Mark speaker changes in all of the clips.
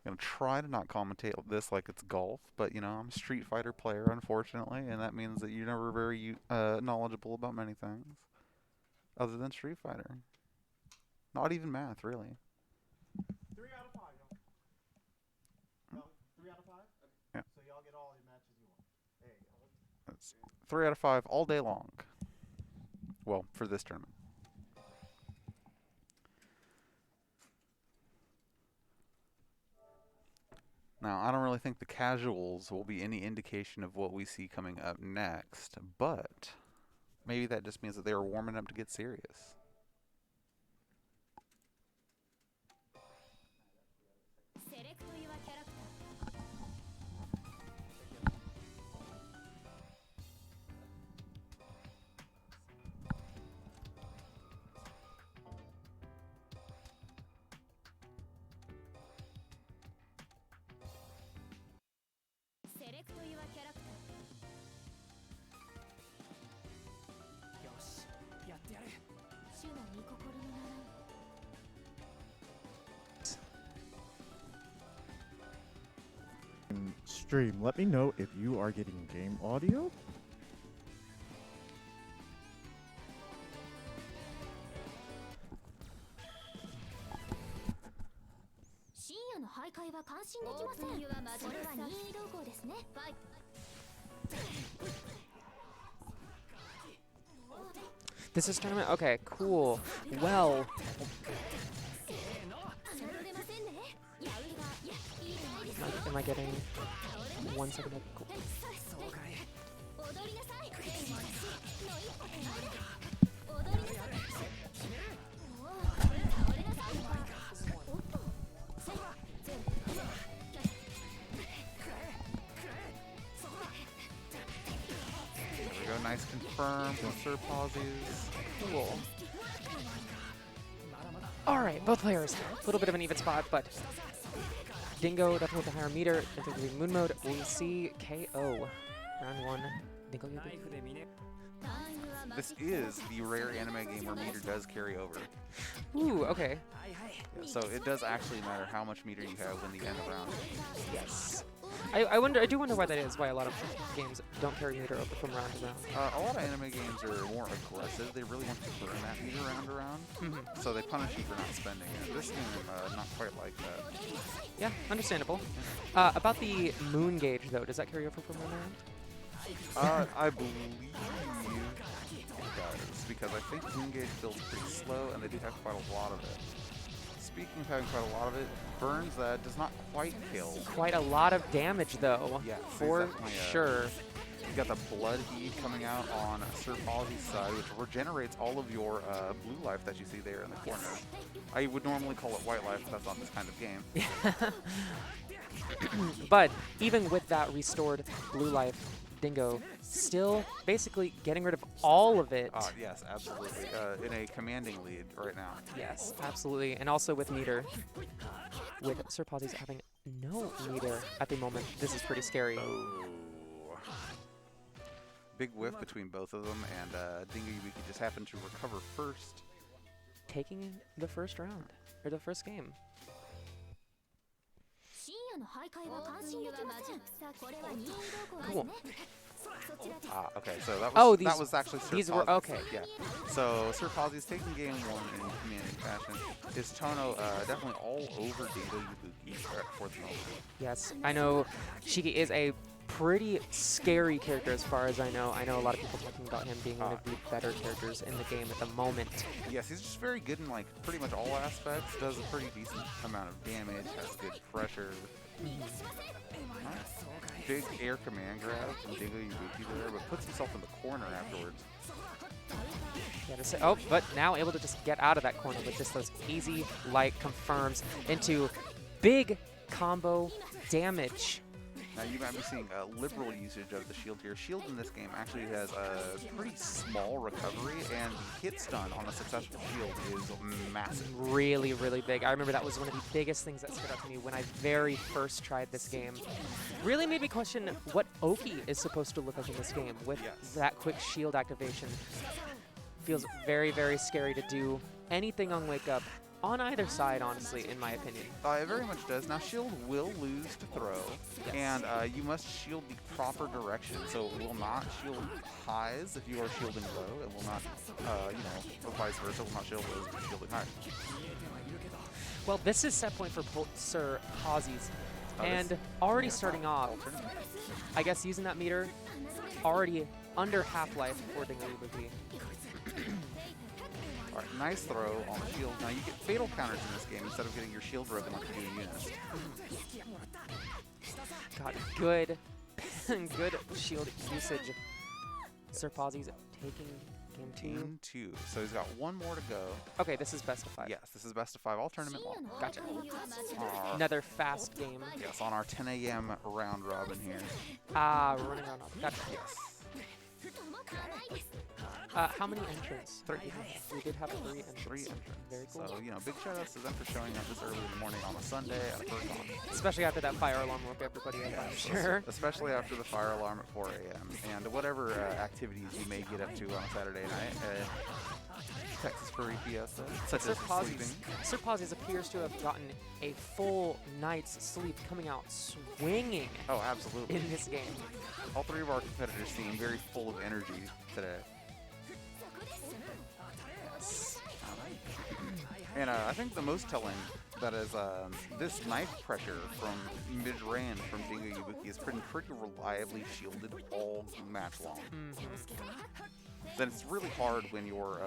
Speaker 1: I'm gonna try to not commentate this like it's golf, but you know, I'm a Street Fighter player, unfortunately, and that means that you're never very knowledgeable about many things other than Street Fighter. Not even math, really.
Speaker 2: 3 out of 5, y'all. Y'all, 3 out of 5? Okay.
Speaker 1: Yeah,
Speaker 2: So y'all get all your matches you want. There you go.
Speaker 1: that's 3 out of 5 all day long. Well, for this tournament. Now, I don't really think the casuals will be any indication of what we see coming up next, but maybe that just means that they are warming up to get serious.
Speaker 2: Stream, let me know if you are getting game audio.
Speaker 3: This is tournament? Okay, cool. Well. Am I getting 1 second? Cool.
Speaker 1: There we go, nice confirm from Sir Pawsies.
Speaker 3: Cool. Alright, both players. A little bit of an even spot, but Dingo definitely with the higher meter. Definitely moon mode. We see KO. Round 1. DingoYabuki.
Speaker 1: This is the rare anime game where meter does carry over.
Speaker 3: Ooh, okay.
Speaker 1: Yeah, so it does actually matter how much meter you have when you end a round.
Speaker 3: Yes. I do wonder why that is, why a lot of games don't carry meter over from round to round.
Speaker 1: A lot of anime games are more aggressive. They really want to burn that meter round to round, so they punish you for not spending it. This game, not quite like that.
Speaker 3: Yeah, understandable. About the moon gauge, though, does that carry over from round to round?
Speaker 1: I believe it does, because I think moon gauge builds pretty slow, and they do have quite a lot of it. Speaking of having quite a lot of it, burns that does not quite kill.
Speaker 3: Quite a lot of damage, though.
Speaker 1: Yeah,
Speaker 3: for sure.
Speaker 1: You got the blood heat coming out on Sir Pawsies' side, which regenerates all of your blue life that you see there in the corner. I would normally call it white life, but that's not this kind of game.
Speaker 3: But even with that restored blue life, Dingo still basically getting rid of all of it.
Speaker 1: Yes, absolutely. In a commanding lead right now.
Speaker 3: Yes, absolutely. And also with meter. With Sir Pawsies having no meter at the moment, this is pretty scary.
Speaker 1: Oh. Big whiff between both of them, and DingoYabuki just happened to recover first.
Speaker 3: Taking the first round, or the first game. Cool.
Speaker 1: Okay, so that was,
Speaker 3: oh,
Speaker 1: that was actually Sir
Speaker 3: these
Speaker 1: Pawsies.
Speaker 3: were okay.
Speaker 1: Yeah. So Sir Pawsies taking game 1 in commanding fashion. His Tono definitely all over DingoYabuki for the moment.
Speaker 3: Yes, I know Shiki is a pretty scary character as far as I know. I know a lot of people talking about him being one of the better characters in the game at the moment.
Speaker 1: Yes, he's just very good in like pretty much all aspects. Does a pretty decent amount of damage. Has good pressure. Big air command grab from DingoYabuki there, but puts himself in the corner afterwards.
Speaker 3: Oh, but now able to just get out of that corner with just those easy light confirms into big combo damage.
Speaker 1: Now you might be seeing a liberal usage of the shield here. Shield in this game actually has a pretty small recovery, and the hit stun on a successful shield is massive.
Speaker 3: Really, really big. I remember that was one of the biggest things that stood out to me when I very first tried this game. Really made me question what Oki is supposed to look like in this game with that quick shield activation. Feels very, very scary to do anything on Wake Up on either side, honestly, in my opinion.
Speaker 1: It very much does. Now, shield will lose to throw,
Speaker 3: Yes.
Speaker 1: and you must shield the proper direction. So it will not shield highs if you are shielding low. It will not, or vice versa. It will not shield lows if you're shielding high.
Speaker 3: Well, this is set point for Sir Pawsies.
Speaker 1: Oh,
Speaker 3: And
Speaker 1: this-
Speaker 3: already starting off, I guess using that meter, already under half-life for DingoYabuki.
Speaker 1: All right, nice throw on the shield. Now you get fatal counters in this game instead of getting your shield broken like you do in Eunice.
Speaker 3: Got good, good shield usage. Sir Pawsies taking game 2.
Speaker 1: Game 2. So he's got one more to go.
Speaker 3: Okay, this is best of 5.
Speaker 1: Yes, this is best of 5 all tournament long.
Speaker 3: Gotcha.
Speaker 1: Our-
Speaker 3: Another fast game.
Speaker 1: Yes, on our 10 a.m. round robin here.
Speaker 3: Ah, we're running around. Gotcha.
Speaker 1: Yes.
Speaker 3: How many entrants?
Speaker 1: 3.
Speaker 3: We did have 3 entrants.
Speaker 1: 3 entrants.
Speaker 3: Very cool.
Speaker 1: So, big shout outs to them for showing up this early in the morning on a Sunday at a first on.
Speaker 3: Especially after that fire alarm woke everybody up, I'm sure.
Speaker 1: Especially after the fire alarm at 4 a.m. and whatever activities you may get up to on a Saturday night. Texas Furry Fiesta, such
Speaker 3: Sir
Speaker 1: as sleeping.
Speaker 3: Pawsies appears to have gotten a full night's sleep, coming out swinging
Speaker 1: Oh, absolutely.
Speaker 3: in this game.
Speaker 1: All 3 of our competitors seem very full of energy today. And I think the most telling that is this knife pressure from mid-range from DingoYabuki has been pretty reliably shielded all match long. Then it's really hard when your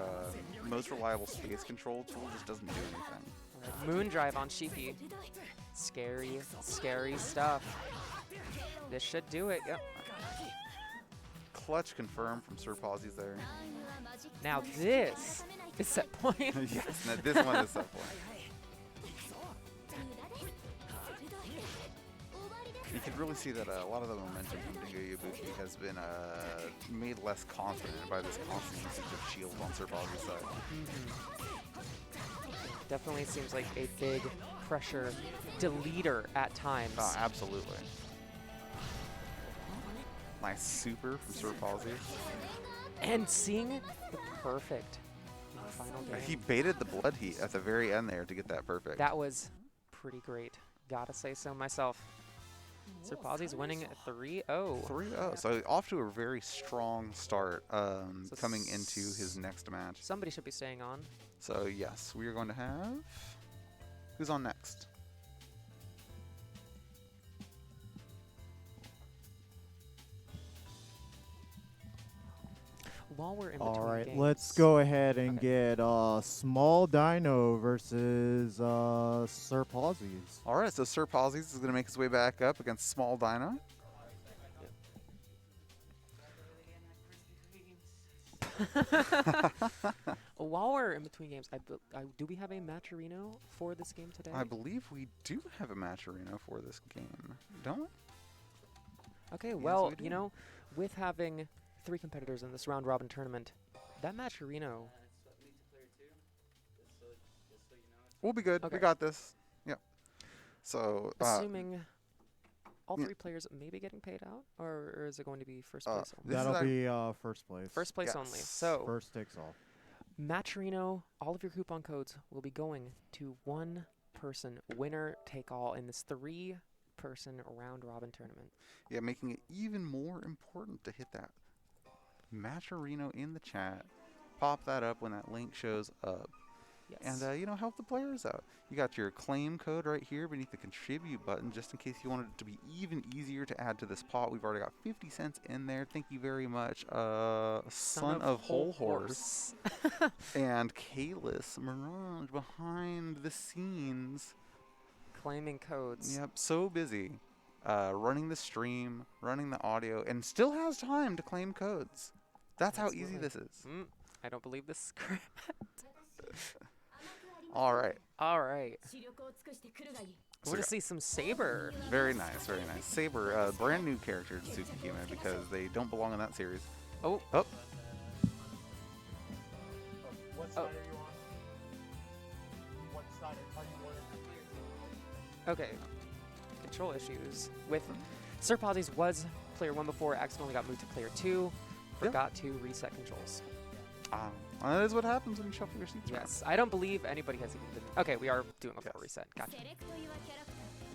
Speaker 1: most reliable space control tool just doesn't do anything.
Speaker 3: Moon drive on Sheepy. Scary, scary stuff. This should do it. Yep.
Speaker 1: Clutch confirmed from Sir Pawsies there.
Speaker 3: Now this is set point.
Speaker 1: Yes, now this one is set point. You can really see that a lot of the momentum from DingoYabuki has been made less confident by this constant usage of shield on Sir Pawsies' side.
Speaker 3: Definitely seems like a big pressure deleter at times.
Speaker 1: Absolutely. Nice super from Sir Pawsies.
Speaker 3: And seeing the perfect final game.
Speaker 1: He baited the blood heat at the very end there to get that perfect.
Speaker 3: That was pretty great. Gotta say so myself. Sir Pawsies winning 3-0.
Speaker 1: 3-0. So off to a very strong start coming into his next match.
Speaker 3: Somebody should be staying on.
Speaker 1: So yes, we are going to have... Who's on next?
Speaker 3: While we're in between
Speaker 2: All right,
Speaker 3: games,
Speaker 2: let's go ahead and
Speaker 3: Okay.
Speaker 2: get SmolDino versus Sir Pawsies.
Speaker 1: All right, so Sir Pawsies is going to make his way back up against SmolDino.
Speaker 3: While we're in between games, do we have a Matcherino for this game today?
Speaker 1: I believe we do have a Matcherino for this game, don't we?
Speaker 3: Okay,
Speaker 1: we
Speaker 3: well,
Speaker 1: do.
Speaker 3: with having 3 competitors in this round robin tournament, that Matcherino.
Speaker 1: We'll be good.
Speaker 3: Okay.
Speaker 1: We got this. Yep. So,
Speaker 3: Assuming all
Speaker 1: yeah.
Speaker 3: 3 players may be getting paid out, or is it going to be first place only?
Speaker 1: This is
Speaker 2: That'll
Speaker 1: our-
Speaker 2: be first place.
Speaker 3: First place only.
Speaker 1: Yes.
Speaker 3: So,
Speaker 2: First takes all.
Speaker 3: Matcherino, all of your coupon codes will be going to one person, winner take all, in this 3-person round robin tournament.
Speaker 1: yeah, making it even more important to hit that Matcherino in the chat. Pop that up when that link shows up.
Speaker 3: Yes.
Speaker 1: And, help the players out. You got your claim code right here beneath the contribute button, just in case you wanted it to be even easier to add to this pot. We've already got 50 cents in there. Thank you very much, Son of Whole Horse and Kalis Mirage behind the scenes.
Speaker 3: Claiming codes.
Speaker 1: Yep, so busy. Running the stream, running the audio, and still has time to claim codes. That's how easy
Speaker 3: Absolutely.
Speaker 1: this is.
Speaker 3: I don't believe this is correct.
Speaker 1: All right.
Speaker 3: All right. We're going
Speaker 1: yeah.
Speaker 3: to see some Saber.
Speaker 1: Very nice, very nice. Saber, brand new character to Tsukihime because they don't belong in that series.
Speaker 3: Oh.
Speaker 1: Oh,
Speaker 2: What
Speaker 3: side
Speaker 2: are
Speaker 3: are
Speaker 2: you on? What side are you
Speaker 3: Okay. Control issues with Sir Pawsies was player 1 before, accidentally got moved to player 2. Forgot to reset controls.
Speaker 1: Well, that is what happens when you shuffle your seats around.
Speaker 3: Yes, I don't believe anybody has even been. Okay, we are doing a full reset. Gotcha.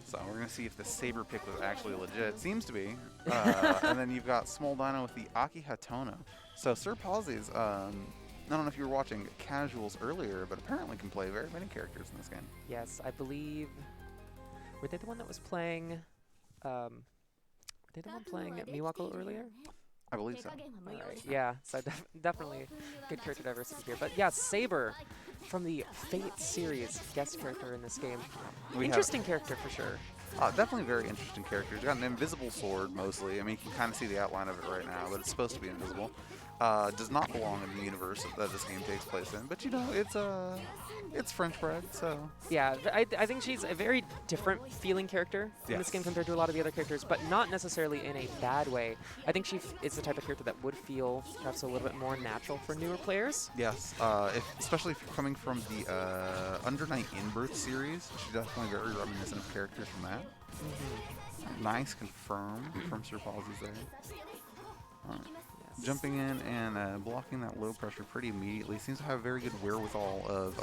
Speaker 1: So we're gonna see if the Saber pick was actually legit. Seems to be. And then you've got SmolDino with the Aki Hatono. So Sir Pawsies, I don't know if you were watching casuals earlier, but apparently can play very many characters in this game.
Speaker 3: Yes, I believe. Were they the one that was playing? Were they the one playing Miwako earlier?
Speaker 1: I believe so.
Speaker 3: Alright, yeah, so definitely good character diversity here. But yeah, Saber from the Fate series, guest character in this game. Interesting character for sure.
Speaker 1: Definitely very interesting character. He's got an invisible sword mostly. I mean, you can kind of see the outline of it right now, but it's supposed to be invisible. Does not belong in the universe that this game takes place in, but you know, it's French bread, so.
Speaker 3: Yeah, I think she's a very different feeling character in this game compared to a lot of the other characters, but not necessarily in a bad way. I think she is the type of character that would feel perhaps a little bit more natural for newer players.
Speaker 1: Yes, especially if you're coming from the Under Night In-Birth series, she's definitely very reminiscent of characters from that. Nice confirm from Sir Pawsies there. Jumping in and blocking that low pressure pretty immediately. Seems to have very good wherewithal of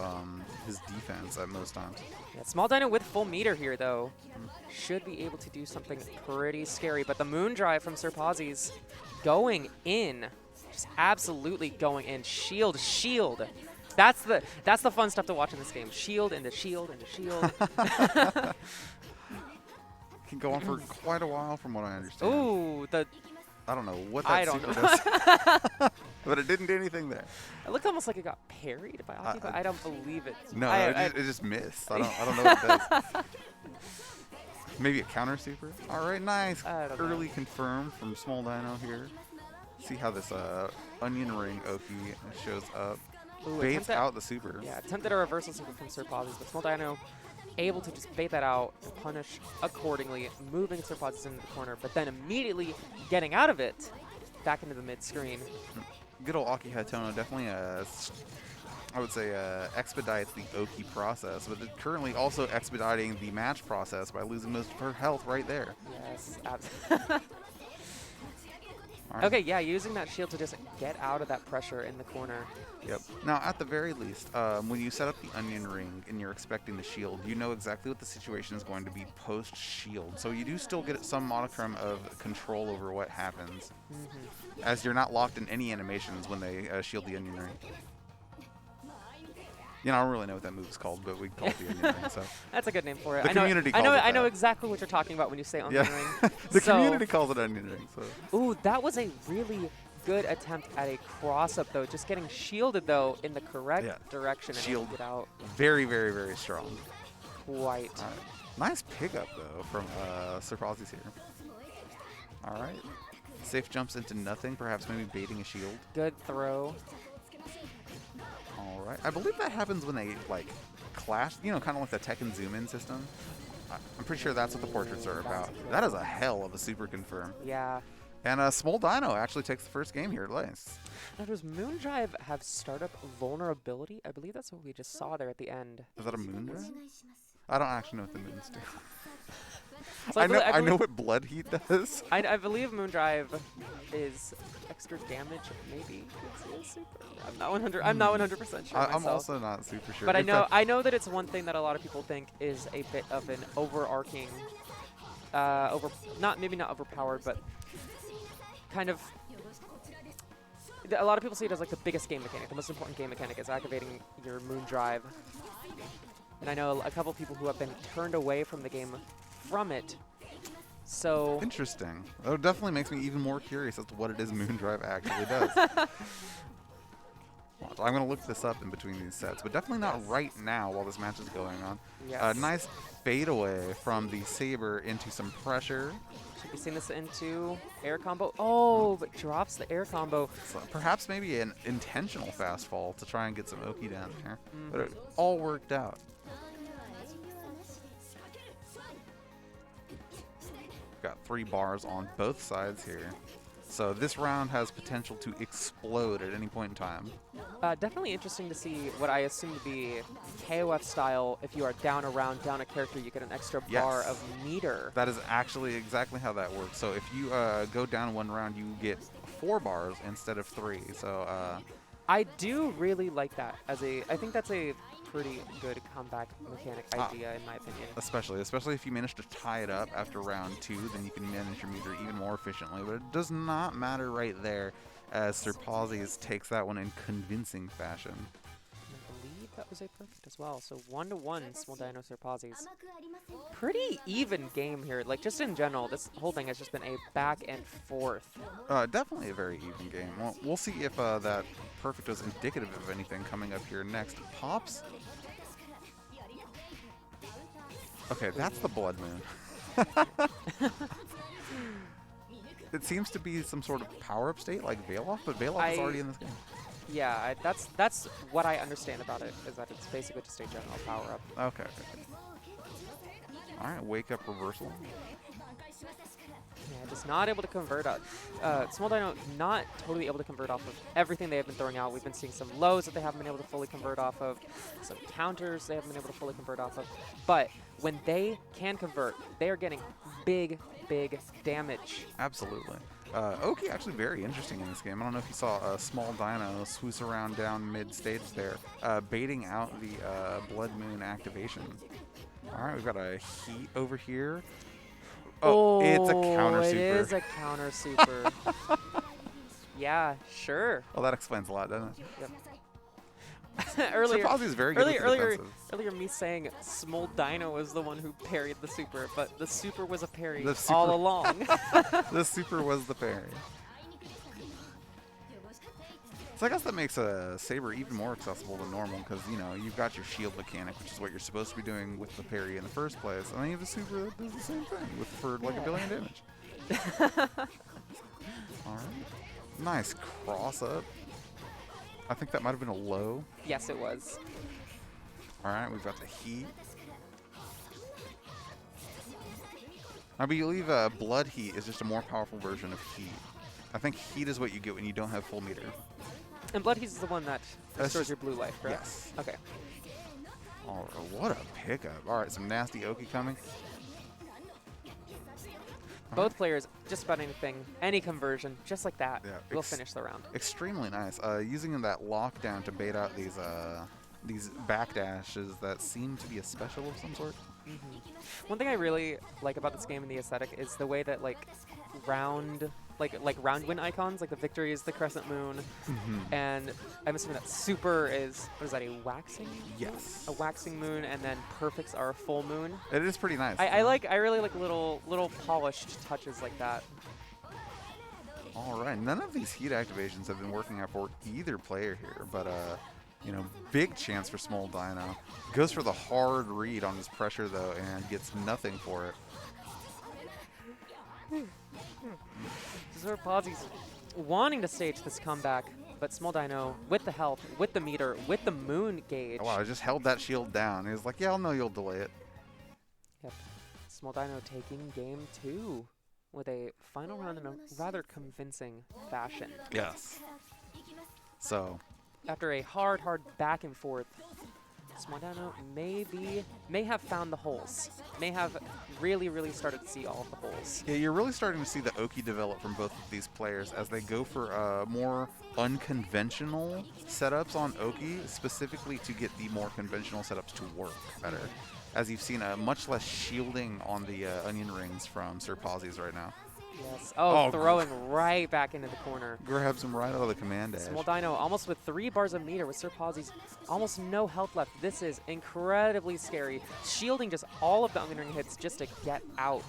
Speaker 1: his defense at most times.
Speaker 3: Yeah, SmolDino with full meter here, though, should be able to do something pretty scary. But the Moon Drive from Sir Pawsies going in, just absolutely going in. Shield, shield. That's the fun stuff to watch in this game. Shield into shield into shield.
Speaker 1: Can go on for quite a while, from what I understand.
Speaker 3: Ooh,
Speaker 1: I don't know what that super does, but it didn't do anything there.
Speaker 3: It looked almost like it got parried by Aki, but I don't believe it.
Speaker 1: No, it just missed. I don't know what it does. Maybe a counter super. All right, nice. Early confirm from SmolDino here. See how this onion ring Oki shows up.
Speaker 3: Ooh,
Speaker 1: Baits out the super.
Speaker 3: Yeah, attempted a reversal super from Sir Pawsies, but SmolDino able to just bait that out and punish accordingly, moving Sir Pawsies into the corner, but then immediately getting out of it back into the mid-screen.
Speaker 1: Good old Aki Hatono definitely, I would say, expedites the Oki process, but it's currently also expediting the match process by losing most of her health right there.
Speaker 3: Yes, absolutely. Okay, yeah, using that shield to just get out of that pressure in the corner.
Speaker 1: Yep. Now, at the very least, when you set up the onion ring and you're expecting the shield, you know exactly what the situation is going to be post-shield. So you do still get some modicum of control over what happens, as you're not locked in any animations when they shield the onion ring. You know, I don't really know what that move's called, but we call it the onion ring. So
Speaker 3: that's a good name for it.
Speaker 1: The community calls it
Speaker 3: I know
Speaker 1: that.
Speaker 3: exactly what you're talking about when you say onion ring.
Speaker 1: The community calls it onion ring. So.
Speaker 3: Ooh, that was a really good attempt at a cross-up, though. Just getting shielded, though, in the correct direction and
Speaker 1: Shield.
Speaker 3: get out.
Speaker 1: Very, very, very strong.
Speaker 3: Quite.
Speaker 1: All right. Nice pickup, though, from Sir Pawsies here. All right. Safe jumps into nothing, perhaps maybe baiting a shield.
Speaker 3: Good throw.
Speaker 1: All right. I believe that happens when they, like, clash, you know, kind of like the Tekken zoom-in system. I'm pretty sure that's what the portraits are about. That is a hell of a super confirm.
Speaker 3: Yeah.
Speaker 1: And SmolDino actually takes the first game here. Nice.
Speaker 3: Now, does Moondrive have startup vulnerability? I believe that's what we just saw there at the end.
Speaker 1: Is that a moon drive? I don't actually know what the moons do.
Speaker 3: So
Speaker 1: I know what blood heat does.
Speaker 3: I believe Moondrive is extra damage, maybe. It's super. I'm not 100% sure.
Speaker 1: I'm also not super sure.
Speaker 3: But I know that it's one thing that a lot of people think is a bit of an overarching, maybe not overpowered, but kind of. A lot of people see it as like the biggest game mechanic. The most important game mechanic is activating your Moondrive. And I know a couple people who have been turned away from the game from it. So
Speaker 1: interesting. That definitely makes me even more curious as to what it is Moondrive actually does. I'm going to look this up in between these sets, but definitely not right now while this match is going on.
Speaker 3: Yes.
Speaker 1: Nice fadeaway from the Saber into some pressure.
Speaker 3: Should be seeing this into air combo. Oh, but drops the air combo.
Speaker 1: So perhaps maybe an intentional fast fall to try and get some Oki down there. But it all worked out. Got 3 bars on both sides here. So this round has potential to explode at any point in time.
Speaker 3: Definitely interesting to see what I assume to be KOF style. If you are down a round, down a character, you get an extra bar of meter.
Speaker 1: That is actually exactly how that works. So if you go down 1 round, you get 4 bars instead of 3. So
Speaker 3: I do really like that as a. I think that's a pretty good comeback mechanic idea, in my opinion.
Speaker 1: Especially if you manage to tie it up after round 2, then you can manage your meter even more efficiently. But it does not matter right there, as Sir Pawsies takes that one in convincing fashion.
Speaker 3: I believe that was a perfect as well. So 1-1, SmolDino, Sir Pawsies. Pretty even game here. Like, just in general, this whole thing has just been a back and forth.
Speaker 1: Definitely a very even game. Well, we'll see if that perfect was indicative of anything coming up here next. Pops. Okay, that's the Blood Moon. It seems to be some sort of power-up state like Veil-Off, but Veil-Off is already in this game.
Speaker 3: Yeah, that's what I understand about it, is that it's basically just a general power-up.
Speaker 1: Okay. All right, wake up reversal.
Speaker 3: Yeah, just not able to convert out. SmolDino not totally able to convert off of everything they have been throwing out. We've been seeing some lows that they haven't been able to fully convert off of, some counters they haven't been able to fully convert off of. But when they can convert, they are getting big damage.
Speaker 1: Absolutely. Oki actually very interesting in this game. I don't know if you saw SmolDino swoosh around down mid-stage there, baiting out the Blood Moon activation. All right, we've got a heat over here. Oh, it's a counter super.
Speaker 3: It is a counter super. Yeah, sure.
Speaker 1: Well, that explains a lot, doesn't it?
Speaker 3: Yep. Earlier,
Speaker 1: Sir Pawsies is very good
Speaker 3: earlier me saying SmolDino was the one who parried the super, but the super was a parry
Speaker 1: The super-
Speaker 3: all along.
Speaker 1: The super was the parry. So I guess that makes a Saber even more accessible than normal because, you know, you've got your shield mechanic, which is what you're supposed to be doing with the parry in the first place, and then you have a super that does the same thing for like 1 billion damage. All right. Nice cross up. I think that might have been a low.
Speaker 3: Yes, it was.
Speaker 1: All right, we've got the heat. I believe blood heat is just a more powerful version of heat. I think heat is what you get when you don't have full meter.
Speaker 3: And blood heat is the one that restores your blue life, correct?
Speaker 1: Yes.
Speaker 3: Okay.
Speaker 1: Oh, what a pickup. All right, some nasty Oki coming.
Speaker 3: Both players, just about anything, any conversion, just like that,
Speaker 1: Yeah,
Speaker 3: will finish the round.
Speaker 1: Extremely nice. Using that lockdown to bait out these backdashes that seem to be a special of some sort.
Speaker 3: One thing I really like about this game and the aesthetic is the way that round win icons, like the victory is the crescent moon, and I'm assuming that super is, what is that, a waxing?
Speaker 1: Yes.
Speaker 3: A waxing moon, and then perfects are a full moon.
Speaker 1: It is pretty nice.
Speaker 3: I really like little polished touches like that.
Speaker 1: All right, none of these heat activations have been working out for either player here, but you know, big chance for SmolDino. Goes for the hard read on his pressure though, and gets nothing for it.
Speaker 3: Sir Pawsies wanting to stage this comeback, but SmolDino with the health, with the meter, with the moon gauge.
Speaker 1: Oh, wow, I just held that shield down. He was like, yeah, I'll know you'll delay it.
Speaker 3: Yep. SmolDino taking game 2 with a final round in a rather convincing fashion.
Speaker 1: Yes. So,
Speaker 3: After a hard back and forth, SmolDino may have found the holes. May have really started to see all of the holes.
Speaker 1: yeah, you're really starting to see the Oki develop from both of these players as they go for more unconventional setups on Oki, specifically to get the more conventional setups to work better. As you've seen, much less shielding on the onion rings from Sir Pawsies right now.
Speaker 3: Yes. Oh, throwing right back into the corner.
Speaker 1: Grabs him right out of the command dash.
Speaker 3: SmolDino almost with 3 bars of meter with Sir Pawsies. Almost no health left. This is incredibly scary. Shielding just all of the onion ring hits just to get out.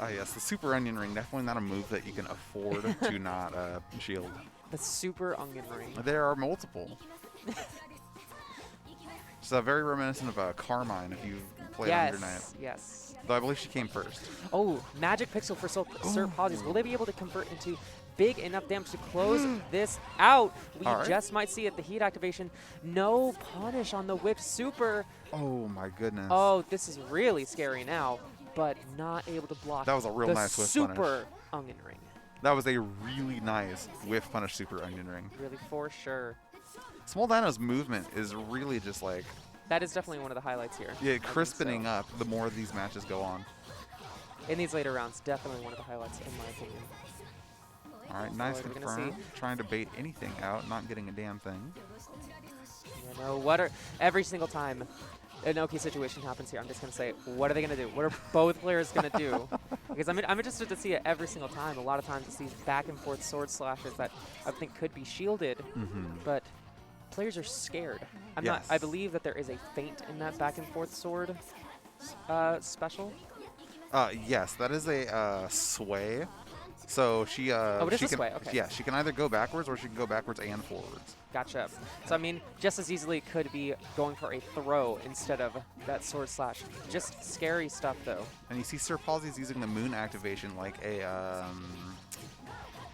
Speaker 1: Ah, yes, the super onion ring, definitely not a move that you can afford to not shield.
Speaker 3: The super onion ring.
Speaker 1: There are multiple. It's very reminiscent of Carmine if you've played Under Night.
Speaker 3: Yes.
Speaker 1: Though I believe she came first.
Speaker 3: Oh, magic pixel for Sir Pawsies. Will they be able to convert into big enough damage to close this out? We just might see it. The heat activation. No punish on the whipped super.
Speaker 1: Oh my goodness.
Speaker 3: Oh, this is really scary now, but not able to block.
Speaker 1: That was a real nice whiff punish.
Speaker 3: Super onion ring.
Speaker 1: That was a really nice whiff punish super onion ring.
Speaker 3: Really, for sure.
Speaker 1: SmolDino's movement is really just like...
Speaker 3: That is definitely one of the highlights here.
Speaker 1: Yeah, crispening up the more these matches go on.
Speaker 3: In these later rounds, definitely one of the highlights in my opinion.
Speaker 1: All right, nice
Speaker 3: what are we gonna
Speaker 1: confirm.
Speaker 3: see?
Speaker 1: Trying to bait anything out, not getting a damn thing.
Speaker 3: You know, every single time an OK situation happens here, I'm just going to say, what are they going to do? What are both players going to do? Because I'm interested to see it every single time. A lot of times it's these back and forth sword slashes that I think could be shielded, but players are scared. I believe that there is a feint in that back and forth sword special.
Speaker 1: Yes, that is a sway. So she
Speaker 3: it is
Speaker 1: she
Speaker 3: a
Speaker 1: can,
Speaker 3: sway, okay.
Speaker 1: Yeah, she can either go backwards or she can go backwards and forwards.
Speaker 3: Gotcha. So, I mean, just as easily could be going for a throw instead of that sword slash. Just scary stuff, though.
Speaker 1: And you see Sir Pawsies using the moon activation like a,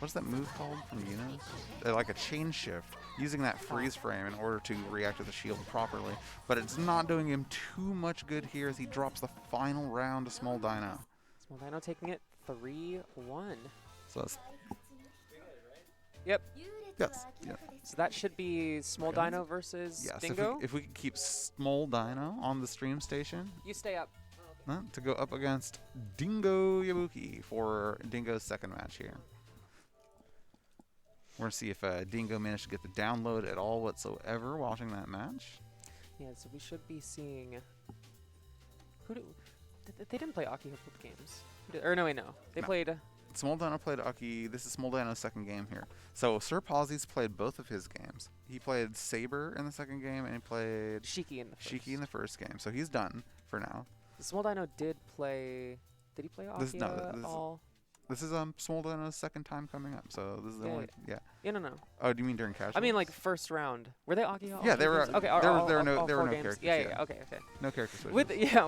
Speaker 1: what's that move called from Unos? Like a chain shift, using that freeze frame in order to react to the shield properly. But it's not doing him too much good here as he drops the final round to SmolDino.
Speaker 3: SmolDino taking it 3-1.
Speaker 1: So that's...
Speaker 3: Yep.
Speaker 1: Yes. Yeah.
Speaker 3: So that should be SmolDino versus
Speaker 1: Yes.
Speaker 3: Dingo.
Speaker 1: If we could keep SmolDino on the stream station
Speaker 3: You stay up.
Speaker 1: to go up against DingoYabuki for Dingo's second match here. We're going to see if Dingo managed to get the download at all whatsoever watching that match.
Speaker 3: Yeah, so we should be seeing... They didn't play Aki both games. Or no, wait, no. They played...
Speaker 1: SmolDino played Aki. This is SmolDino's second game here. So Sir Pawsies played both of his games. He played Saber in the second game, and he played
Speaker 3: Shiki in the first.
Speaker 1: game. So he's done for now.
Speaker 3: SmolDino did play... Did he play Aki all?
Speaker 1: This is SmolDino's second time coming up. So this is the only... Yeah.
Speaker 3: Yeah, no.
Speaker 1: Oh, do you mean during casuals?
Speaker 3: I mean, like, first round. Were they Aki all?
Speaker 1: Yeah, they were.
Speaker 3: Okay,
Speaker 1: there were no
Speaker 3: four games.
Speaker 1: characters.
Speaker 3: Yeah, okay.
Speaker 1: No character switches.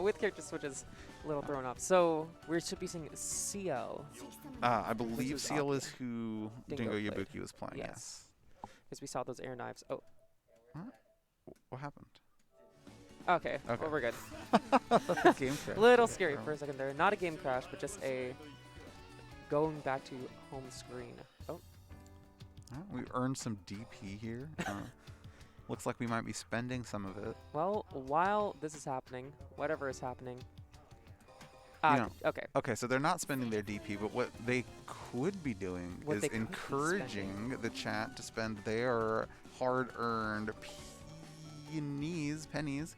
Speaker 3: With character switches, a little thrown off. So we should be seeing CL.
Speaker 1: I believe
Speaker 3: was
Speaker 1: Seal
Speaker 3: Aki.
Speaker 1: is who
Speaker 3: Dingo
Speaker 1: DingoYabuki was playing.
Speaker 3: Yes. Because we saw those air knives. Oh,
Speaker 1: What happened?
Speaker 3: okay.
Speaker 1: Okay.
Speaker 3: Well, we're good.
Speaker 1: Game crash.
Speaker 3: Little scary for a second there. Not a game crash, but just a going back to home screen. Oh.
Speaker 1: We earned some DP here. Looks like we might be spending some of it.
Speaker 3: Well, while this is happening, whatever is happening. Okay.
Speaker 1: Okay, so they're not spending their DP, but what they could be doing
Speaker 3: What
Speaker 1: is
Speaker 3: they could be
Speaker 1: encouraging the chat to spend their hard-earned pennies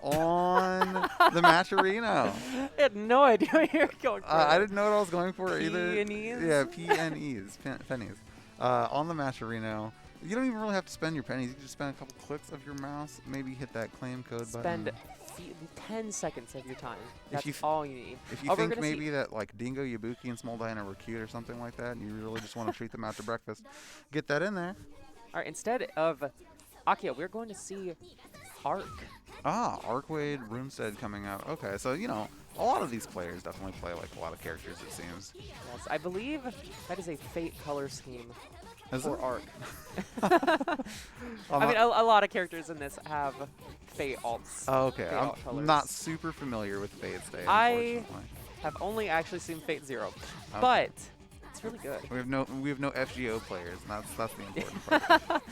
Speaker 1: on the Matcherino.
Speaker 3: I had no idea where you were going for.
Speaker 1: I didn't know what I was going for either.
Speaker 3: Peonies?
Speaker 1: Yeah, pennies. Pennies. On the Matcherino. You don't even really have to spend your pennies. You can just spend a couple clicks of your mouse, maybe hit that claim code
Speaker 3: Spend
Speaker 1: button.
Speaker 3: 10 seconds of your time.
Speaker 1: If
Speaker 3: That's
Speaker 1: you
Speaker 3: all you need.
Speaker 1: If you
Speaker 3: we're
Speaker 1: think
Speaker 3: gonna see-
Speaker 1: maybe that like DingoYabuki and SmolDino were cute or something like that, and you really just want to treat them after breakfast, get that in there.
Speaker 3: All right, instead of Akia, we're going to see Arc.
Speaker 1: Ah, Arcwade, Runestead coming out. Okay, so you know, a lot of these players definitely play like a lot of characters, it seems.
Speaker 3: Yes, I believe that is a Fate color scheme
Speaker 1: Is
Speaker 3: for
Speaker 1: it?
Speaker 3: Arc.
Speaker 1: I'm
Speaker 3: I mean,
Speaker 1: not-
Speaker 3: a lot of characters in this have Fate alts.
Speaker 1: Oh, okay,
Speaker 3: Fate alt
Speaker 1: I'm
Speaker 3: colors.
Speaker 1: not super familiar with Fate's Day,
Speaker 3: I-
Speaker 1: unfortunately.
Speaker 3: Have only actually seen Fate Zero,
Speaker 1: Okay.
Speaker 3: but it's really good.
Speaker 1: We have no FGO players, and that's the important part.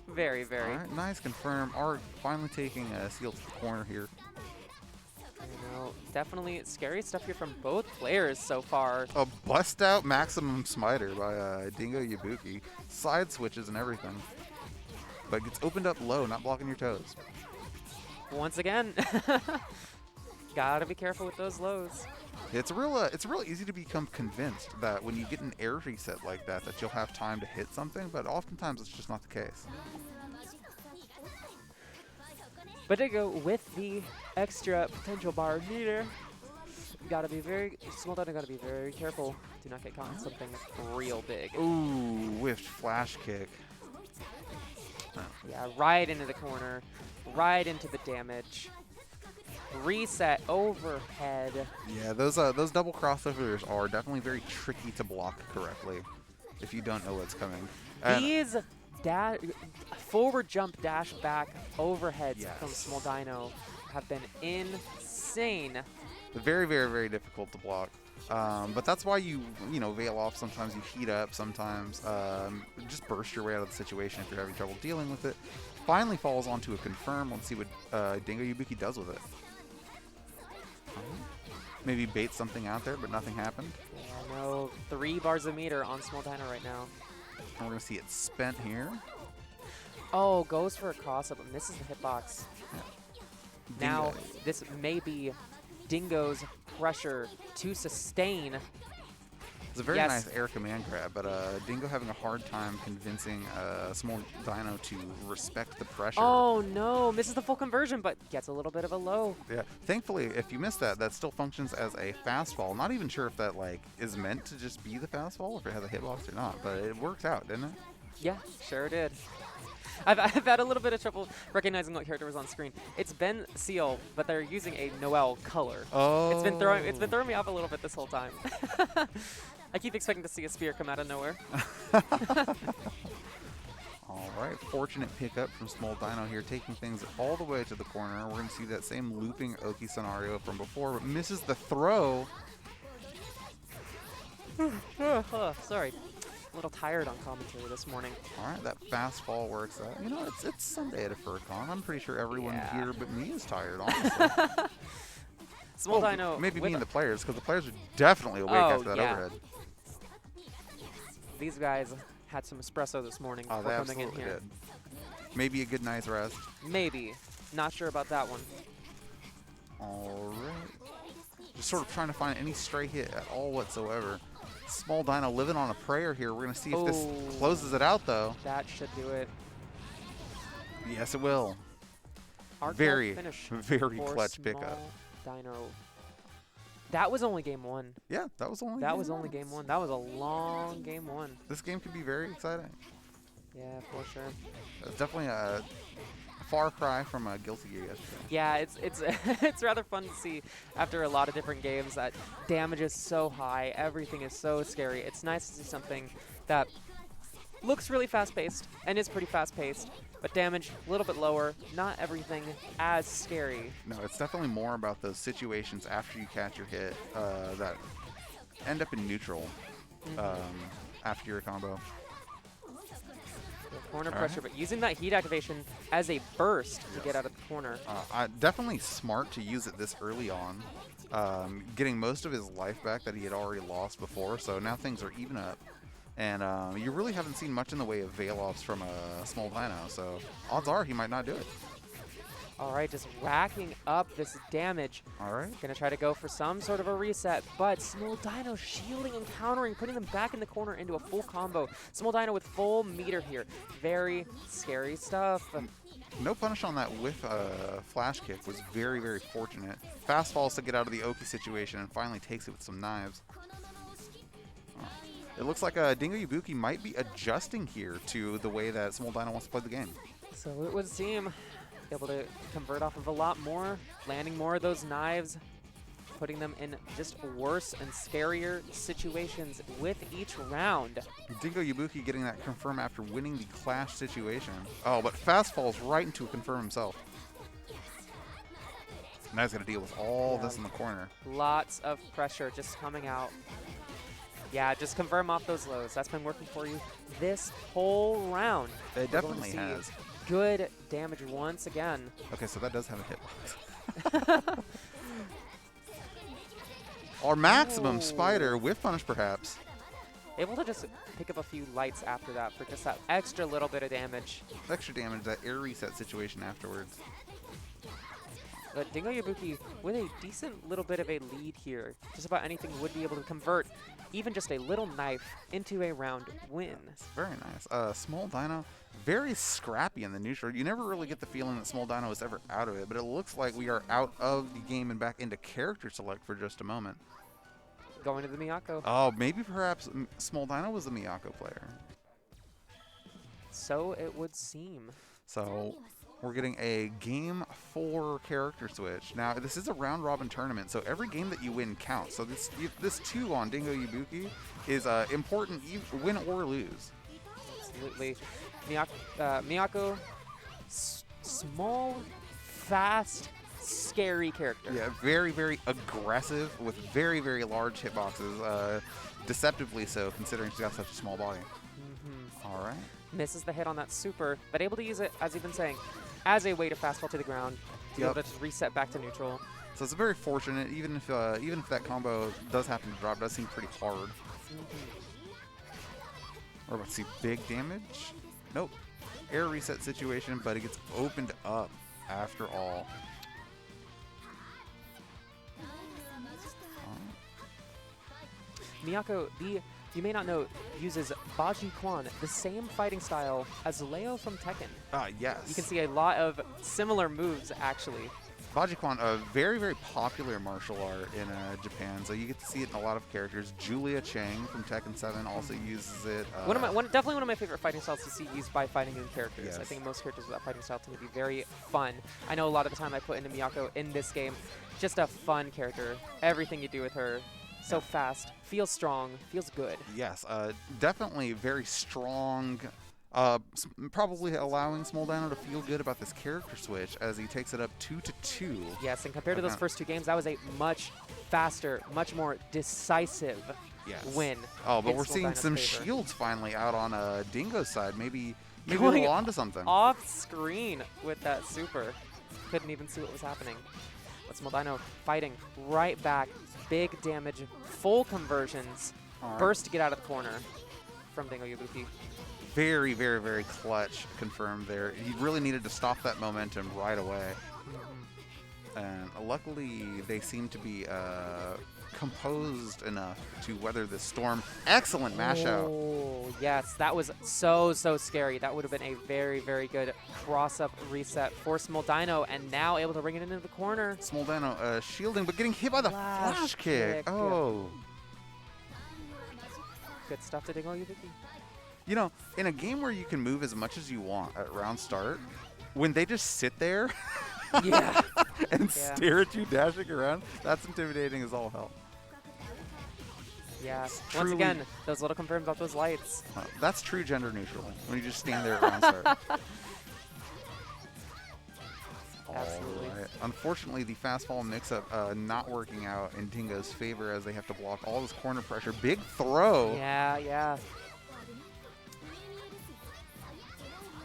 Speaker 3: Very, very.
Speaker 1: All right, nice confirm. Arc finally taking a seal to the corner here.
Speaker 3: You know, definitely scary stuff here from both players so far.
Speaker 1: A bust out maximum smiter by DingoYabuki. Side switches and everything. But gets opened up low, not blocking your toes.
Speaker 3: Once again, gotta be careful with those lows.
Speaker 1: It's real easy to become convinced that when you get an air reset like that, that you'll have time to hit something, but oftentimes it's just not the case.
Speaker 3: But to go with the extra potential bar meter, SmolDino gotta be very careful. Do not get caught in something real big.
Speaker 1: Ooh, whiffed flash kick.
Speaker 3: Yeah, right into the corner, right into the damage. Reset overhead.
Speaker 1: Yeah, those double crossovers are definitely very tricky to block correctly if you don't know what's coming. And
Speaker 3: These forward jump dash back overheads
Speaker 1: Yes.
Speaker 3: from SmolDino have been insane.
Speaker 1: very, very, very difficult to block. But that's why you veil off. Sometimes you heat up. Sometimes just burst your way out of the situation if you're having trouble dealing with it. Finally falls onto a confirm. Let's see what DingoYabuki does with it. maybe bait something out there, but nothing happened.
Speaker 3: Yeah, no, 3 bars of meter on SmolDino right now.
Speaker 1: And we're going to see it spent here.
Speaker 3: Oh, goes for a cross-up, but misses the hitbox. Now,
Speaker 1: Dingo.
Speaker 3: this may be Dingo's pressure to sustain.
Speaker 1: It's a very
Speaker 3: Yes.
Speaker 1: nice air command grab, but Dingo having a hard time convincing SmolDino to respect the pressure.
Speaker 3: Oh no, misses the full conversion, but gets a little bit of a low.
Speaker 1: Yeah. Thankfully, if you miss that, that still functions as a fast fall. Not even sure if that like is meant to just be the fast fall, if it has a hitbox or not, but it worked out, didn't it?
Speaker 3: Yeah, sure did. I've had a little bit of trouble recognizing what character was on screen. It's been Seal, but they're using a Noel color.
Speaker 1: Oh.
Speaker 3: It's been throwing me off a little bit this whole time. I keep expecting to see a spear come out of nowhere.
Speaker 1: All right, fortunate pickup from SmolDino here, taking things all the way to the corner. We're going to see that same looping Oki scenario from before, but misses the throw.
Speaker 3: Sorry, a little tired on commentary this morning.
Speaker 1: All right, that fast fall works out. You know, it's Sunday at a FurCon. I'm pretty sure everyone
Speaker 3: Yeah.
Speaker 1: here but me is tired, honestly.
Speaker 3: SmolDino,
Speaker 1: maybe
Speaker 3: with
Speaker 1: me and the players, because the players are definitely awake after that
Speaker 3: yeah.
Speaker 1: overhead.
Speaker 3: these guys had some espresso this morning
Speaker 1: Oh, they
Speaker 3: before coming in
Speaker 1: absolutely
Speaker 3: here.
Speaker 1: did. Maybe a good night's rest.
Speaker 3: Maybe. Not sure about that one.
Speaker 1: All right. Just sort of trying to find any stray hit at all whatsoever. SmolDino living on a prayer here. We're going to see if this closes it out, though.
Speaker 3: That should do it.
Speaker 1: Yes, it will.
Speaker 3: Arc
Speaker 1: Very,
Speaker 3: finish
Speaker 1: very
Speaker 3: for
Speaker 1: clutch pickup.
Speaker 3: SmolDino. That was only game 1.
Speaker 1: Yeah, that was only.
Speaker 3: That was only game 1. That was a long game 1.
Speaker 1: This game could be very exciting.
Speaker 3: Yeah, for sure.
Speaker 1: It's definitely a far cry from Guilty Gear yesterday.
Speaker 3: Yeah, it's it's rather fun to see after a lot of different games that damage is so high, everything is so scary. It's nice to see something that looks really fast-paced and is pretty fast-paced, but damage a little bit lower, not everything as scary.
Speaker 1: No, it's definitely more about those situations after you catch your hit that end up in neutral after your combo.
Speaker 3: Corner
Speaker 1: All
Speaker 3: pressure,
Speaker 1: right.
Speaker 3: but using that heat activation as a burst to get out of the corner.
Speaker 1: Definitely smart to use it this early on, getting most of his life back that he had already lost before, so now things are even up. And you really haven't seen much in the way of veil-offs from SmolDino, so odds are he might not do it.
Speaker 3: All right, just racking up this damage.
Speaker 1: All right.
Speaker 3: Gonna try to go for some sort of a reset, but SmolDino shielding and countering, putting them back in the corner into a full combo. SmolDino with full meter here. Very scary stuff.
Speaker 1: No punish on that whiff flash kick was very, very fortunate. Fast falls to get out of the Oki situation and finally takes it with some knives. It looks like DingoYabuki might be adjusting here to the way that SmolDino wants to play the game.
Speaker 3: So it would seem able to convert off of a lot more, landing more of those knives, putting them in just worse and scarier situations with each round.
Speaker 1: DingoYabuki getting that confirm after winning the clash situation. Oh, but fast falls right into a confirm himself. Now he's got to deal with all this in the corner.
Speaker 3: Lots of pressure just coming out. Yeah, just confirm off those lows. That's been working for you this whole round.
Speaker 1: It
Speaker 3: We're going to
Speaker 1: definitely
Speaker 3: see
Speaker 1: has.
Speaker 3: Good damage once again.
Speaker 1: Okay, so that does have a hitbox. Or maximum spider whiff punish, perhaps.
Speaker 3: Able to just pick up a few lights after that for just that extra little bit of damage.
Speaker 1: Extra damage, that air reset situation afterwards.
Speaker 3: But DingoYabuki with a decent little bit of a lead here. Just about anything would be able to convert even just a little knife into a round win.
Speaker 1: Very nice. SmolDino, very scrappy in the neutral. You never really get the feeling that SmolDino is ever out of it, but it looks like we are out of the game and back into character select for just a moment.
Speaker 3: Going to the Miyako.
Speaker 1: Oh, maybe perhaps SmolDino was the Miyako player.
Speaker 3: So it would seem.
Speaker 1: So we're getting a Game 4 character switch. Now, this is a round-robin tournament, so every game that you win counts. So this 2 on DingoYabuki is important, win or lose.
Speaker 3: Absolutely. Miyako, small, fast, scary character.
Speaker 1: Yeah, very, very aggressive with very, very large hitboxes. Deceptively so, considering she's got such a small body. All right.
Speaker 3: Misses the hit on that super, but able to use it, as you've been saying, as a way to fastball to the ground, to be able to just reset back to neutral.
Speaker 1: So it's very fortunate, even if that combo does happen to drop, it does seem pretty hard. We're about to see big damage. Nope. Air reset situation, but it gets opened up after all.
Speaker 3: Miyako, you may not know, uses Baji Quan, the same fighting style as Leo from Tekken.
Speaker 1: Yes.
Speaker 3: You can see a lot of similar moves, actually.
Speaker 1: Baji-Quan, a very, very popular martial art in Japan, so you get to see it in a lot of characters. Julia Chang from Tekken 7 also uses it.
Speaker 3: Definitely one of my favorite fighting styles to see used by fighting in characters.
Speaker 1: Yes.
Speaker 3: I think most characters with that fighting style tend to be very fun. I know a lot of the time I put into Miyako in this game, just a fun character. Everything you do with her, so fast, feels strong, feels good.
Speaker 1: Yes, definitely very strong. Probably allowing SmolDino to feel good about this character switch as he takes it up 2-2.
Speaker 3: Yes, and compared to those first two games, that was a much faster, much more decisive win.
Speaker 1: Oh, but
Speaker 3: in
Speaker 1: we're seeing
Speaker 3: SmolDino's
Speaker 1: some
Speaker 3: favor.
Speaker 1: shields finally out on Dingo's side. Maybe
Speaker 3: Going
Speaker 1: we'll on to something.
Speaker 3: Off screen with that super. Couldn't even see what was happening. But SmolDino fighting right back. Big damage, full conversions.
Speaker 1: All right.
Speaker 3: Burst to get out of the corner from DingoYabuki.
Speaker 1: Very, very, very clutch confirmed there. He really needed to stop that momentum right away. And luckily, they seem to be composed enough to weather this storm. Excellent mash out.
Speaker 3: Oh, yes. That was so scary. That would have been a very, very good cross-up reset for SmolDino, and now able to bring it into the corner.
Speaker 1: SmolDino shielding, but getting hit by the flash kick. Oh.
Speaker 3: Good stuff to DingoYabuki.
Speaker 1: You know, in a game where you can move as much as you want at round start, when they just sit there
Speaker 3: Yeah.
Speaker 1: and stare at you dashing around, that's intimidating as all hell.
Speaker 3: Yeah. Once
Speaker 1: Truly-
Speaker 3: again, those little confirms about those lights.
Speaker 1: That's true gender neutral, when you just stand there at round start.
Speaker 3: Absolutely.
Speaker 1: All right. Unfortunately, the fastball mix-up not working out in Dingo's favor as they have to block all this corner pressure. Big throw.
Speaker 3: Yeah, yeah.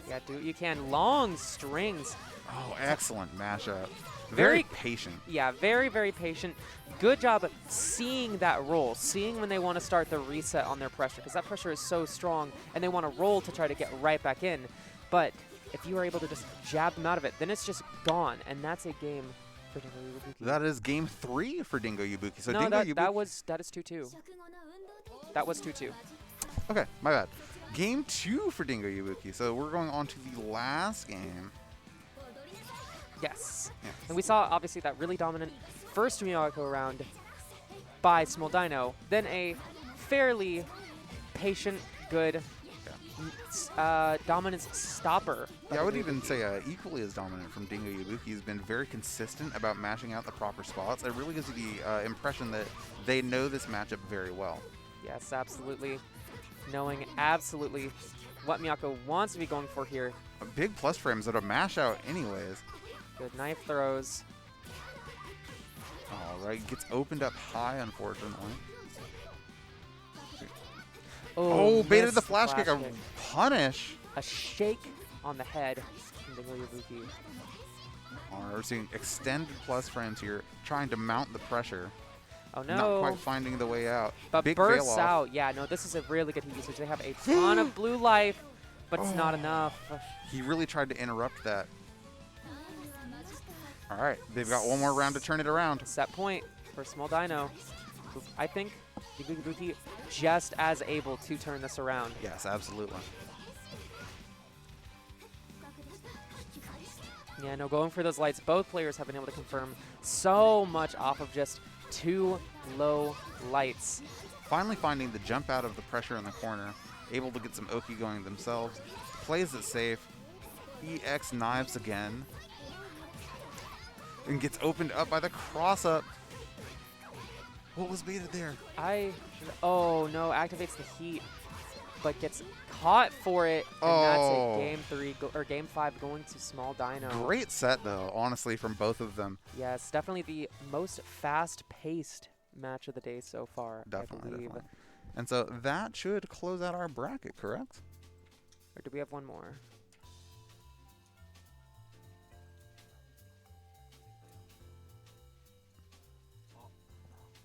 Speaker 3: Yeah, do what you can. Long strings.
Speaker 1: Oh, excellent mashup.
Speaker 3: Very-
Speaker 1: Very patient.
Speaker 3: Yeah, very, very patient. Good job at seeing that roll, seeing when they want to start the reset on their pressure, because that pressure is so strong, and they want to roll to try to get right back in. But if you are able to just jab them out of it, then it's just gone, and that's a game for DingoYabuki.
Speaker 1: That is game 3 for DingoYabuki. So
Speaker 3: No,
Speaker 1: DingoYabuki.
Speaker 3: that is 2-2. That was 2-2.
Speaker 1: Okay, my bad. Game 2 for DingoYabuki. So we're going on to the last game.
Speaker 3: Yes.
Speaker 1: Yes.
Speaker 3: And we saw, obviously, that really dominant first Miyako round by SmolDino, then a fairly patient, good dominance stopper.
Speaker 1: Yeah, I would even say equally as dominant from DingoYabuki. He's been very consistent about mashing out the proper spots. It really gives you the impression that they know this matchup very well.
Speaker 3: Yes, absolutely. Knowing absolutely what Miyako wants to be going for here.
Speaker 1: Big plus frames that are mash out anyways.
Speaker 3: Good knife throws.
Speaker 1: All right, gets opened up high, unfortunately. Oh, baited the
Speaker 3: missed
Speaker 1: flash kick. A punish.
Speaker 3: A shake on the head from DingoYabuki.
Speaker 1: All right, we're seeing extended plus frames here, trying to mount the pressure.
Speaker 3: Oh no.
Speaker 1: Not quite finding the way out.
Speaker 3: But
Speaker 1: Big
Speaker 3: bursts
Speaker 1: fail off.
Speaker 3: out. Yeah, no, this is a really good heat usage. They have a ton of blue life, but it's not enough.
Speaker 1: He really tried to interrupt that. All right, they've got one more round to turn it around.
Speaker 3: Set point for SmolDino. I think DingoYabuki just as able to turn this around.
Speaker 1: Yes, absolutely.
Speaker 3: Yeah, no, going for those lights. Both players have been able to confirm so much off of just 2 low lights.
Speaker 1: Finally finding the jump out of the pressure in the corner. Able to get some Oki going themselves. Plays it safe. EX knives again. And gets opened up by the cross-up. What was baited there?
Speaker 3: Oh no, activates the heat, but gets caught for it, and that's
Speaker 1: Oh.
Speaker 3: a game 5 going to SmolDino.
Speaker 1: Great set, though, honestly, from both of them.
Speaker 3: Yes, definitely the most fast-paced match of the day so far, I
Speaker 1: Definitely,
Speaker 3: believe.
Speaker 1: definitely. And so that should close out our bracket, correct?
Speaker 3: Or do we have one more?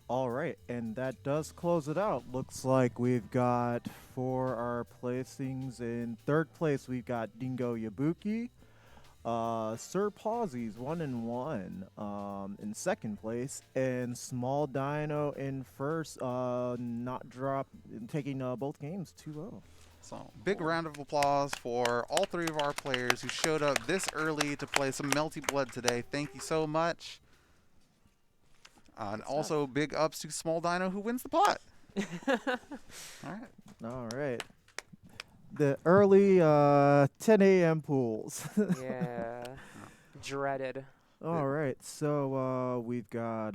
Speaker 4: All right, and that does close it out. Looks like we've got for our placings in third place, we've got DingoYabuki. Sir Pawsies 1-1 in second place, and SmolDino in first. Not drop taking both games 2-0.
Speaker 1: So, big round of applause for all three of our players who showed up this early to play some Melty Blood today. Thank you so much. And also, big ups to SmolDino who wins the pot. All right.
Speaker 4: All right. The early 10 a.m. pools.
Speaker 3: Yeah. Dreaded.
Speaker 4: All right, so we've got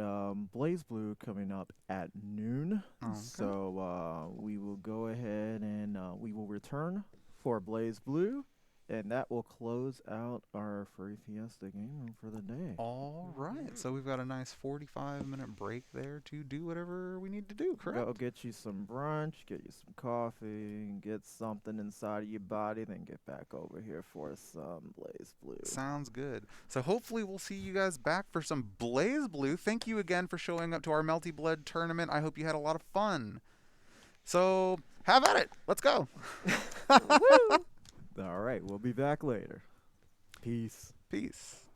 Speaker 4: Blaze Blue coming up at noon.
Speaker 1: Okay.
Speaker 4: So we will go ahead and we will return for Blaze Blue, and that will close out our Furry Fiesta game room for the day.
Speaker 1: All right. So, we've got a nice 45-minute break there to do whatever we need to do, correct?
Speaker 4: Go get you some brunch, get you some coffee, and get something inside of your body, then get back over here for some Blaze Blue.
Speaker 1: Sounds good. So hopefully we'll see you guys back for some Blaze Blue. Thank you again for showing up to our Melty Blood tournament. I hope you had a lot of fun. So have at it. Let's go.
Speaker 4: All right, we'll be back later. Peace.
Speaker 1: Peace.